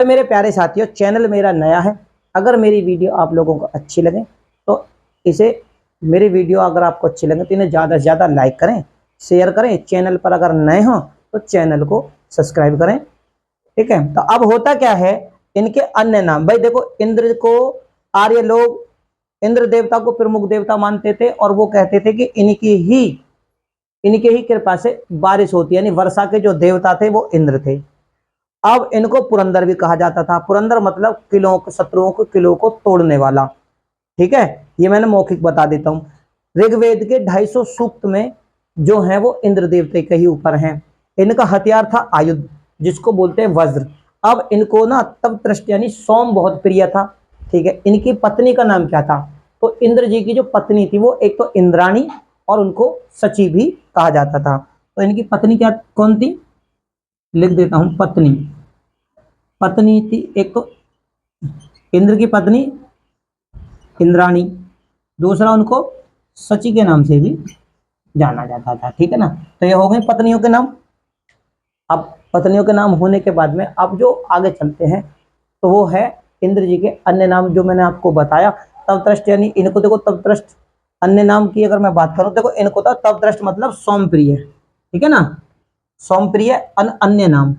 तो मेरे प्यारे साथियों, चैनल मेरा नया है। अगर मेरी वीडियो आप लोगों को अच्छी लगे तो इसे मेरी वीडियो अगर आपको अच्छी लगे तो इन्हें ज़्यादा से ज़्यादा लाइक करें, शेयर करें। चैनल पर अगर नए हों तो चैनल को सब्सक्राइब करें। ठीक है, तो अब होता क्या है, इनके अन्य नाम। भाई देखो, इंद्र को आर्य लोग इंद्र देवता को प्रमुख देवता मानते थे और वो कहते थे कि इनके ही कृपा से बारिश होती है, यानी वर्षा के जो देवता थे वो इंद्र थे। अब इनको पुरंदर भी कहा जाता था। पुरंदर मतलब किलों को, शत्रुओं के किलों को तोड़ने वाला। ठीक है, ये मैंने मौखिक बता देता हूं। ऋग्वेद के 250 सूक्त में जो है वो इंद्र देवते के ही ऊपर हैं। इनका हथियार था आयुध, जिसको बोलते हैं वज्र। अब इनको ना तब तृष्ट यानी सोम बहुत प्रिय था। ठीक है, इनकी पत्नी का नाम क्या था? तो इंद्र जी की जो पत्नी थी वो एक तो इंद्राणी और उनको सची भी कहा जाता था। तो इनकी पत्नी क्या कौन थी? लिख देता हूं, पत्नी। पत्नी थी एक तो इंद्र की पत्नी इंद्राणी, दूसरा उनको सची के नाम से भी जाना जाता था। ठीक है ना, तो ये हो गए पत्नियों के नाम। अब पत्नियों के नाम होने के बाद में अब जो आगे चलते हैं तो वो है इंद्र जी के अन्य नाम जो मैंने आपको बताया। तवत्रष्ट यानी इनको देखो, तवत्रष्ट अन्य नाम की अगर मैं बात करूं, देखो इनको तो तवत्रष्ट मतलब सोमप्रिय। ठीक है ना, सोमप्रिय। अन्य नाम,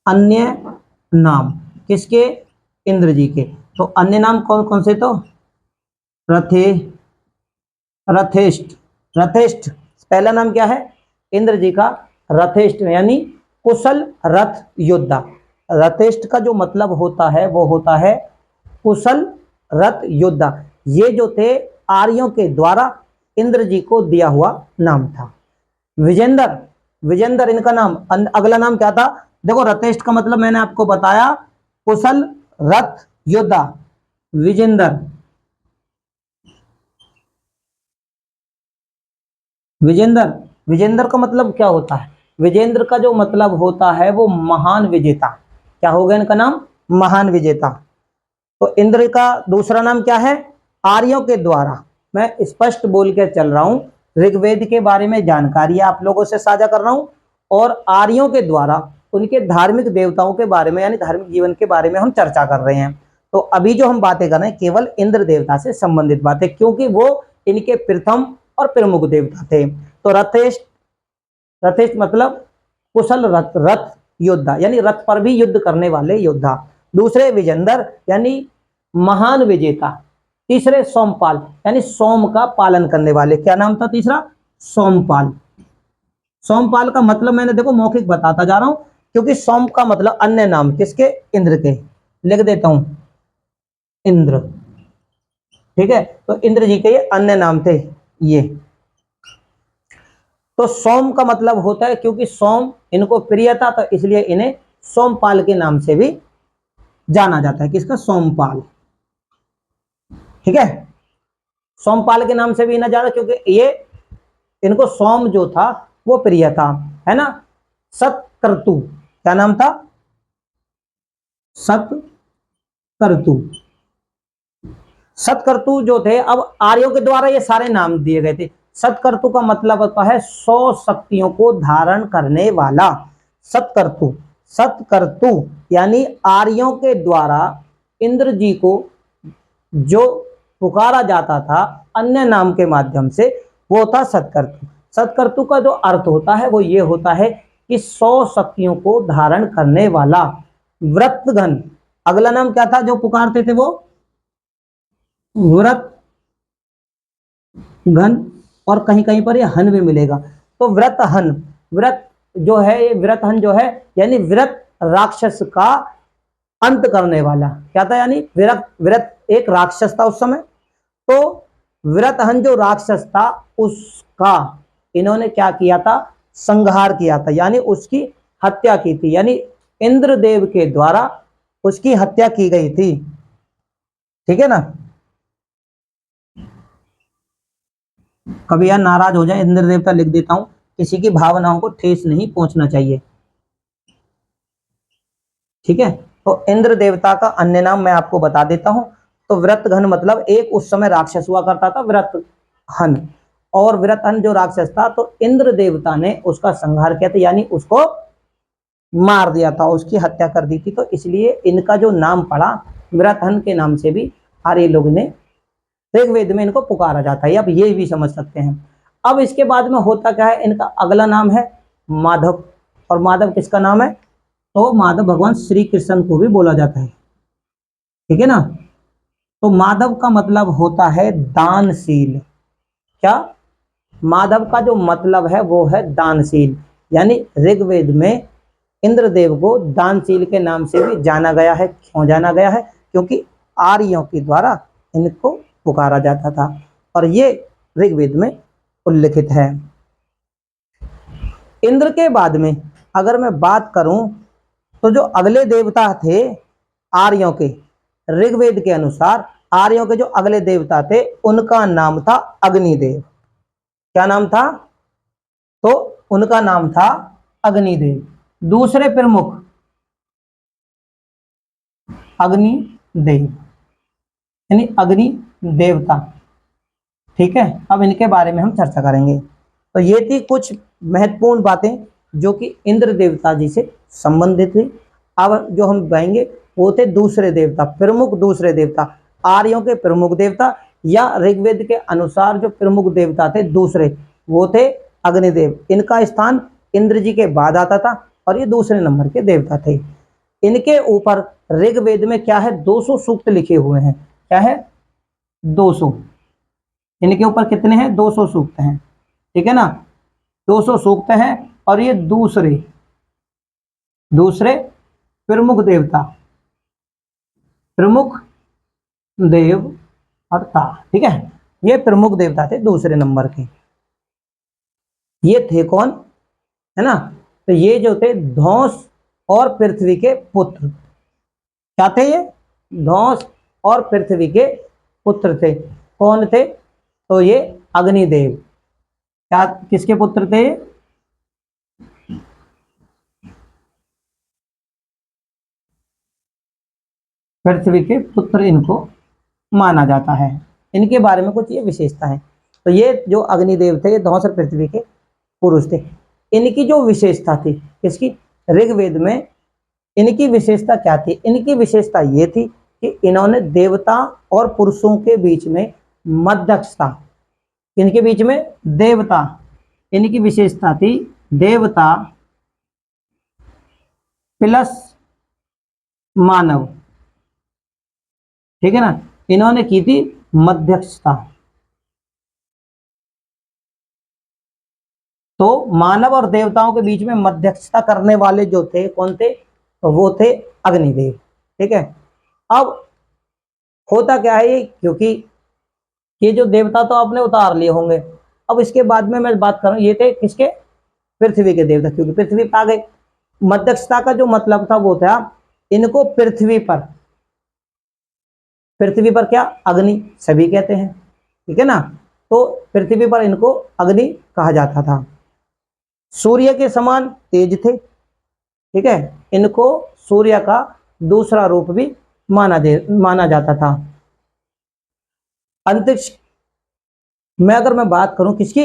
अन्य नाम किसके? इंद्र जी के। तो अन्य नाम कौन कौन से? तो रथे रथेष्ट रथेष्ट पहला नाम क्या है इंद्र जी का? रथेष्ट यानी कुशल रथ योद्धा। रथेष्ट का जो मतलब होता है वो होता है कुशल रथ योद्धा। ये जो थे आर्यों के द्वारा इंद्र जी को दिया हुआ नाम था। विजेंद्र, विजेंद्र इनका नाम। अगला नाम क्या था? देखो, रथेष्ट का मतलब मैंने आपको बताया कुशल रथ योद्धा, विजेंद्र। विजेंद्र, विजेंद्र का मतलब क्या होता है? विजेंद्र का जो मतलब होता है वो महान विजेता। क्या होगा इनका नाम? महान विजेता। तो इंद्र का दूसरा नाम क्या है? आर्यों के द्वारा। मैं स्पष्ट बोल के चल रहा हूं, ऋग्वेद के बारे में जानकारी आप लोगों से साझा कर रहा हूं और आर्यों के द्वारा उनके धार्मिक देवताओं के बारे में यानी धार्मिक जीवन के बारे में हम चर्चा कर रहे हैं। तो अभी जो हम बातें कर रहे हैं केवल इंद्र देवता से संबंधित बातें, क्योंकि वो इनके प्रथम और प्रमुख देवता थे। तो रथेश, रथेश मतलब कुशल रथ रथ योद्धा यानी रथ पर भी युद्ध करने वाले योद्धा। दूसरे विजेंद्र यानी महान विजेता। तीसरे सोमपाल यानी सोम का पालन करने वाले। क्या नाम था तीसरा? सोमपाल। सोमपाल का मतलब मैंने देखो मौखिक बताता जा रहा हूं, क्योंकि सोम का मतलब अन्य नाम किसके? इंद्र के। लिख देता हूं, इंद्र। ठीक है, तो इंद्र जी के ये अन्य नाम थे ये। तो सोम का मतलब होता है, क्योंकि सोम इनको प्रिय था तो इसलिए इन्हें सोमपाल के नाम से भी जाना जाता है। किसका? सोमपाल। ठीक है, सोमपाल के नाम से भी इन्हें जाना क्योंकि ये इनको सोम जो था वो प्रिय था, है ना। सतकर्तु, क्या नाम था? सतकर्तु। सतकर्तु जो थे, अब आर्यों के द्वारा ये सारे नाम दिए गए थे। सतकर्तु का मतलब होता है 100 शक्तियों को धारण करने वाला। सतकर्तु, सतकर्तु यानी आर्यों के द्वारा इंद्र जी को जो पुकारा जाता था अन्य नाम के माध्यम से, वो था सतकर्तु। सतकर्तु का जो अर्थ होता है वो ये होता है कि 100 शक्तियों को धारण करने वाला। व्रतघन, अगला नाम क्या था जो पुकारते थे? वो व्रत घन, और कहीं कहीं पर ये हन भी मिलेगा। तो व्रत हन, व्रत जो है ये व्रत हन जो है यानी व्रत राक्षस का अंत करने वाला। क्या था? यानी व्रत, व्रत एक राक्षस था उस समय। तो व्रत हन जो राक्षस था उसका इन्होंने क्या किया था? संहार किया था, यानी उसकी हत्या की थी। यानी इंद्रदेव के द्वारा उसकी हत्या की गई थी। ठीक है ना। कभी यार नाराज हो जाए, इंद्र देवता लिख देता हूं, किसी की भावनाओं को ठेस नहीं पहुंचना चाहिए। ठीक है, तो इंद्र देवता का अन्य नाम मैं आपको बता देता हूं। तो व्रतघन मतलब एक उस समय राक्षस हुआ करता था व्रतहन, और व्रतहन जो राक्षस था तो इंद्र देवता ने उसका संहार किया था, यानी उसको मार दिया था, उसकी हत्या कर दी थी, तो इसलिए इनका जो नाम पड़ा मृतहन के नाम से भी आर्य लोग ने ऋग्वेद में इनको पुकारा जाता है। अब ये भी समझ सकते हैं। अब इसके बाद में होता क्या है, इनका अगला नाम है माधव। और माधव किसका नाम है, तो माधव भगवान श्री कृष्ण को भी बोला जाता है, ठीक है ना। तो माधव का मतलब होता है दानशील। क्या, माधव का जो मतलब है वो है दानशील। यानी ऋग्वेद में इंद्रदेव को दानशील के नाम से भी जाना गया है। क्यों जाना गया है, क्योंकि आर्यों के द्वारा इनको पुकारा जाता था, और ये ऋग्वेद में उल्लिखित है। इंद्र के बाद में अगर मैं बात करूं, तो जो अगले देवता थे आर्यों के, ऋग्वेद के अनुसार आर्यों के जो अगले देवता थे उनका नाम था अग्निदेव। क्या नाम था, तो उनका नाम था अग्निदेव। दूसरे प्रमुख अग्निदेव, यानी अग्नि देवता, ठीक है। अब इनके बारे में हम चर्चा करेंगे। तो ये थी कुछ महत्वपूर्ण बातें जो कि इंद्र देवता जी से संबंधित थी। अब जो हम गाएंगे वो थे दूसरे देवता, प्रमुख दूसरे देवता, आर्यों के प्रमुख देवता, या ऋग्वेद के अनुसार जो प्रमुख देवता थे दूसरे, वो थे अग्निदेव। इनका स्थान इंद्र जी के बाद आता था, और ये दूसरे नंबर के देवता थे। इनके ऊपर ऋग्वेद में क्या है, 200 सूक्त लिखे हुए हैं। क्या है, 200। इनके ऊपर कितने हैं, 200 सूक्त हैं, ठीक है ना। 200 सूक्त हैं, और ये दूसरे दूसरे प्रमुख देवता, प्रमुख देवता, ठीक है। ये प्रमुख देवता थे दूसरे नंबर के। ये थे कौन, है ना, तो ये जो थे धौंस और पृथ्वी के पुत्र। क्या थे ये, धौंस और पृथ्वी के पुत्र थे। कौन थे, तो ये अग्निदेव। क्या, किसके पुत्र थे, पृथ्वी के पुत्र इनको माना जाता है। इनके बारे में कुछ ये विशेषता है। तो ये जो अग्निदेव थे ये धौंस और पृथ्वी के पुरुष थे। इनकी जो विशेषता थी, किसकी, ऋग्वेद में इनकी विशेषता क्या थी, इनकी विशेषता ये थी कि इन्होंने देवता और पुरुषों के बीच में मध्यस्थता, इनके बीच में देवता, इनकी विशेषता थी देवता प्लस मानव, ठीक है ना। इन्होंने की थी मध्यस्थता। तो मानव और देवताओं के बीच में मध्यस्थता करने वाले जो थे कौन थे, तो वो थे अग्निदेव, ठीक है। अब होता क्या है ये, क्योंकि ये जो देवता तो आपने उतार लिए होंगे, अब इसके बाद में मैं बात करूं, ये थे किसके, पृथ्वी के देवता, क्योंकि पृथ्वी पर आ गए। मध्यस्थता का जो मतलब था वो था इनको पृथ्वी पर, पृथ्वी पर क्या, अग्नि सभी कहते हैं, ठीक है ना। तो पृथ्वी पर इनको अग्नि कहा जाता था। सूर्य के समान तेज थे, ठीक है। इनको सूर्य का दूसरा रूप भी माना जाता था। अंतरिक्ष में अगर मैं बात करूं, किसकी,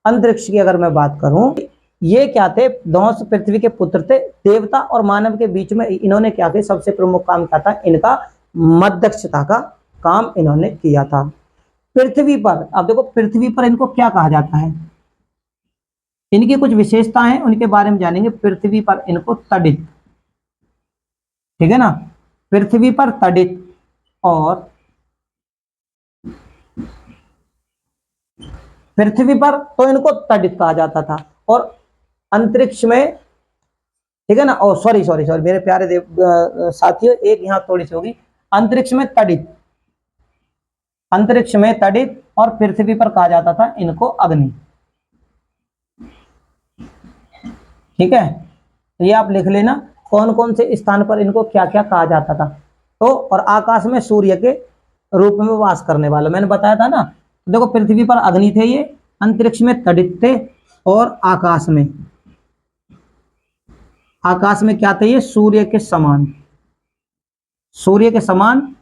अंतरिक्ष की अगर मैं बात करूं, ये क्या थे, धौंस पृथ्वी के पुत्र थे। देवता और मानव के बीच में इन्होंने क्या किया, सबसे प्रमुख काम क्या था, इनका मध्यस्थता का काम इन्होंने किया था। पृथ्वी पर, अब देखो पृथ्वी पर इनको क्या कहा जाता है, इनकी कुछ विशेषताएं हैं, उनके बारे में जानेंगे। पृथ्वी पर इनको तड़ित, ठीक है ना, पृथ्वी पर तड़ित, और पृथ्वी पर तो इनको तड़ित कहा जाता था, और अंतरिक्ष में, ठीक है ना। और सॉरी सॉरी सॉरी मेरे प्यारे साथियों, एक यहाँ थोड़ी सी होगी, अंतरिक्ष में तड़ित, अंतरिक्ष में तड़ित, और पृथ्वी पर कहा जाता था इनको अग्नि, ठीक है। तो ये आप लिख लेना कौन कौन से स्थान पर इनको क्या क्या कहा जाता था। तो और आकाश में सूर्य के रूप में वास करने वाला, मैंने बताया था ना। देखो पृथ्वी पर अग्नि थे ये, अंतरिक्ष में तड़ित थे, और आकाश में क्या थे ये, सूर्य के समान, सूर्य के समान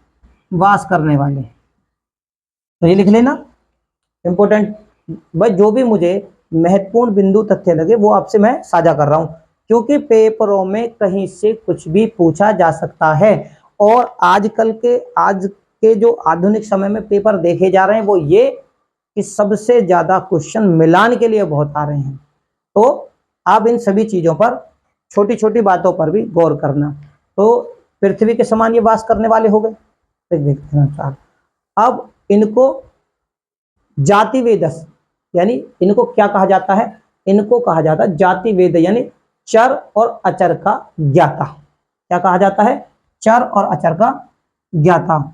वास करने वाले। तो ये लिख लेना इंपॉर्टेंट। भाई जो भी मुझे महत्वपूर्ण बिंदु तथ्य लगे वो आपसे मैं साझा कर रहा हूं। क्योंकि पेपरों में कहीं से कुछ भी पूछा जा सकता है। और आज के जो आधुनिक समय में पेपर देखे जा रहे हैं वो ये कि सबसे ज्यादा क्वेश्चन मिलान के लिए बहुत आ रहे हैं। तो आप इन सभी चीजों पर, छोटी छोटी बातों पर भी गौर करना। तो पृथ्वी के समान ये वास करने वाले हो गए ऋग्वेद के अनुसार। अब इनको जाति वेदस, यानी इनको क्या कहा जाता है, इनको कहा जाता है जाति वेद, यानी चर और अचर का ज्ञाता। क्या कहा जाता है, चर और अचर का ज्ञाता।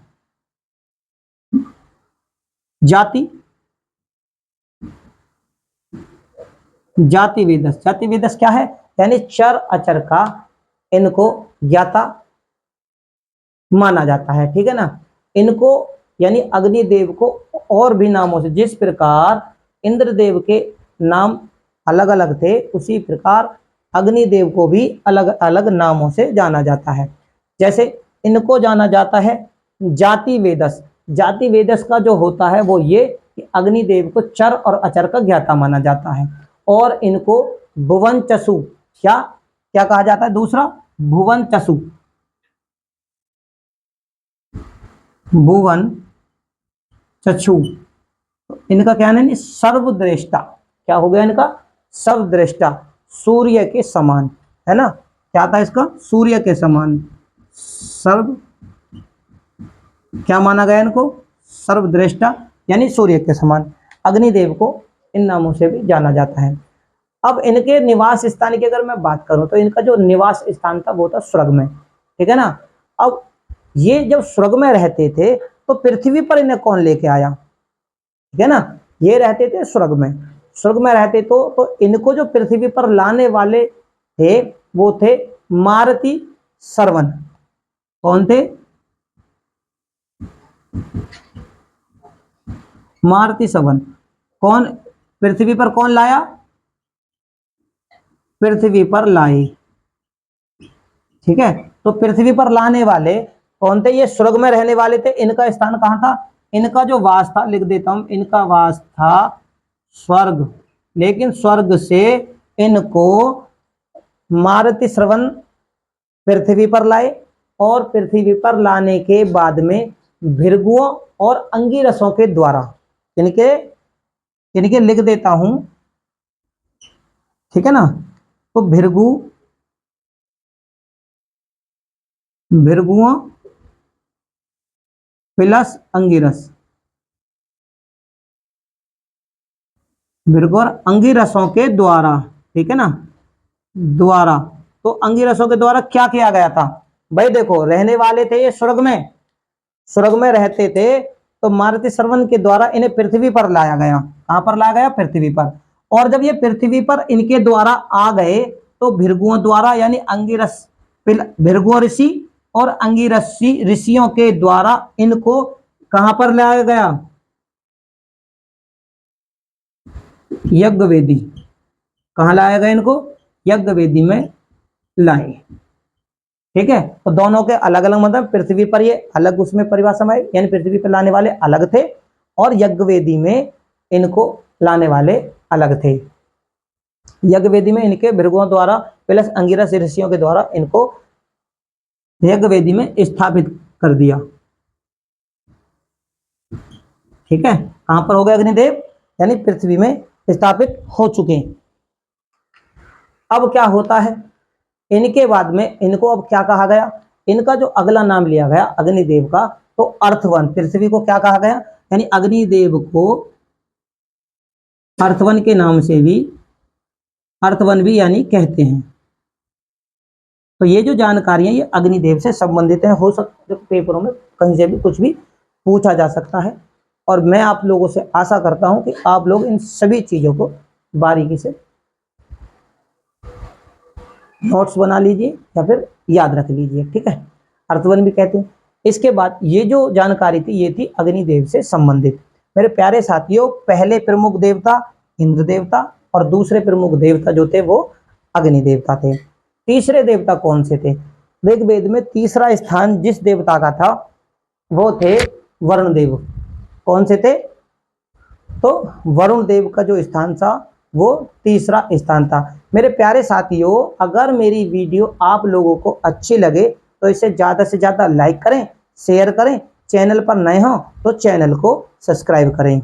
जाति वेदस, जाति वेदस क्या है, यानी चर अचर का इनको ज्ञाता माना जाता है। ठीक है ना। इनको यानी अग्निदेव को और भी नामों से, जिस प्रकार इंद्रदेव के नाम अलग अलग थे उसी प्रकार अग्निदेव को भी अलग अलग नामों से जाना जाता है। जैसे इनको जाना जाता है जाति वेदस। जाति वेदस का जो होता है वो ये कि अग्निदेव को चर और अचर का ज्ञाता माना जाता है। और इनको भुवन चसु, क्या क्या कहा जाता है, दूसरा भुवन चसु, भुवन चक्षु। इनका क्या है, सर्वद्रष्टा। क्या हो गया इनका, सर्वद्रष्टा, सूर्य के समान, है ना। क्या था इसका, सूर्य के समान, सर्व क्या माना गया इनको, सर्वद्रष्टा यानी सूर्य के समान। अग्निदेव को इन नामों से भी जाना जाता है। अब इनके निवास स्थान की अगर मैं बात करूं तो इनका जो निवास स्थान था वो था स्वर्ग में। ठीक है ना। अब ये जब स्वर्ग में रहते थे तो पृथ्वी पर इन्हें कौन लेके आया, ठीक है ना। ये रहते थे स्वर्ग में, स्वर्ग में रहते तो इनको जो पृथ्वी पर लाने वाले थे वो थे मारुति श्रवण। कौन थे, मारुति श्रवण। कौन पृथ्वी पर कौन लाया, पृथ्वी पर लाए। ठीक है। तो पृथ्वी पर लाने वाले कौन थे, ये स्वर्ग में रहने वाले थे। इनका स्थान कहां था, इनका जो वास था, लिख देता हूं, इनका वास था स्वर्ग। लेकिन स्वर्ग से इनको मारुति श्रवण पृथ्वी पर लाए और पृथ्वी पर लाने के बाद में भृगुओं और अंगिरसों के द्वारा, इनके लिख देता हूं, ठीक है ना। तो भृगुओं प्लस अंगिरस, भृगु और अंगिरसों के द्वारा, ठीक है ना, द्वारा। तो अंगिरसों के द्वारा क्या किया गया था भाई, देखो रहने वाले थे ये स्वर्ग में, स्वर्ग में रहते थे। तो मारुति श्रवण के द्वारा इन्हें पृथ्वी पर लाया गया। कहां पर लाया गया, पृथ्वी पर। और जब ये पृथ्वी पर इनके द्वारा आ गए तो भृगुओं द्वारा, यानी अंगिरस, भृगु ऋषि और अंगिरसी ऋषियों के द्वारा इनको कहां पर लाया गया, यज्ञ वेदी। कहां लाया गया इनको, यज्ञ वेदी में लाए। ठीक है। तो दोनों के अलग अलग मतलब, पृथ्वी पर ये अलग उसमें परिभाषा में, यानी पृथ्वी पर लाने वाले अलग थे और यज्ञ वेदी में इनको लाने वाले अलग थे। यज्ञ वेदी में इनके भृगुओं द्वारा प्लस अंगिरस ऋषियों के द्वारा इनको यज्ञ वेदी में स्थापित कर दिया। ठीक है। कहां पर हो गए अग्निदेव, यानी पृथ्वी में स्थापित हो चुके। अब क्या होता है, इनके बाद में इनको अब क्या कहा गया, इनका जो अगला नाम लिया गया अग्निदेव का, तो अर्थवन। पृथ्वी को क्या कहा गया, यानी अग्निदेव को अर्थवन के नाम से भी, अर्थवन भी यानी कहते हैं। तो ये जो जानकारियां ये अग्निदेव से संबंधित है। हो सकता है पेपरों में कहीं से भी कुछ भी पूछा जा सकता है। और मैं आप लोगों से आशा करता हूं कि आप लोग इन सभी चीजों को बारीकी से नोट्स बना लीजिए या फिर याद रख लीजिए। ठीक है। अर्थवन भी कहते हैं। इसके बाद ये जो जानकारी थी ये थी अग्निदेव से संबंधित। मेरे प्यारे साथियों, पहले प्रमुख देवता इंद्र देवता और दूसरे प्रमुख देवता जो थे वो अग्नि देवता थे। तीसरे देवता कौन से थे, ऋग्वेद में तीसरा स्थान जिस देवता का था वो थे वरुण देव। कौन से थे, तो वरुण देव का जो स्थान था वो तीसरा स्थान था। मेरे प्यारे साथियों, अगर मेरी वीडियो आप लोगों को अच्छी लगे तो इसे ज़्यादा से ज़्यादा लाइक करें, शेयर करें, चैनल पर नए हों तो चैनल को सब्सक्राइब करें।